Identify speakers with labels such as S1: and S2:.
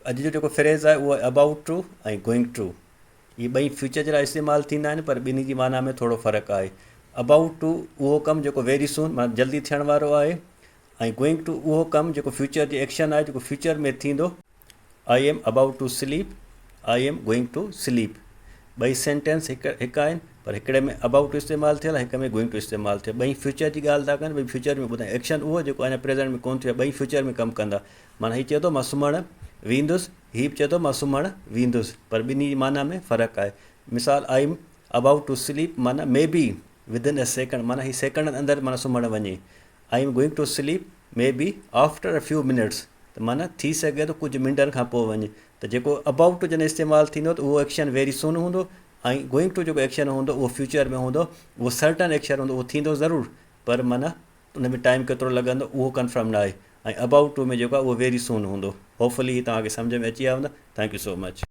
S1: अॼु जो जेको फ्रेज़ आहे उहो अबाउट टू ऐं गोइंग टू, इहे ॿई फ्यूचर जे लाइ इस्तेमालु थींदा आहिनि, पर ॿिन्ही जी माना में थोरो फ़र्क़ु आहे। अबाउट टू उहो कमु जेको वेरी सून माना जल्दी थियण वारो आहे, ऐं गोइंग टू उहो कमु जेको फ्यूचर जी एक्शन आहे, जेको फ्यूचर में थींदो। I am about to sleep, I am going to sleep. ॿई सेंटेंस हिकु आहिनि, पर हिकिड़े में अबाउट टू इस्तेमालु थियल आहे, हिक में गोइंग टू इस्तेमालु थियो। ॿई फ्यूचर जी ॻाल्हि था कनि, भई फ्यूचर में ॿुधाए एक्शन उहो जेको अञा प्रेज़ेंट में कोन थियो आहे, ॿई फ्यूचर में कमु कंदा। माना हीउ चए थो मां सुम्हणु वेंदुसि, हीउ बि चए थो मां सुम्हणु वेंदुसि, पर ॿिन्ही जी माना में फ़र्क़ु आहे। मिसाल, I am about to sleep माना maybe within a second, माना हीउ सेकेंड अंदरि माना सुम्हणु वञे। I am going to sleep maybe after a few minutes, त माना थी सघे थो कुझु मिंटनि खां पोइ वञे। त जेको अबाउट टू जॾहिं इस्तेमालु थींदो त उहो एक्शन वेरी सून हूंदो, ऐं गोइंग टू जेको एक्शन हूंदो उहो फ्यूचर में हूंदो। उहो सर्टन एक्शन हूंदो, उहो थींदो ज़रूरु, पर माना उन में टाइम केतिरो लॻंदो उहो कंफर्म न आहे। ऐं अबाउट टू में जेको आहे उहो वेरी सून हूंदो। होपफुली तव्हांखे सम्झ में अची विया हूंदा। Thank you so much.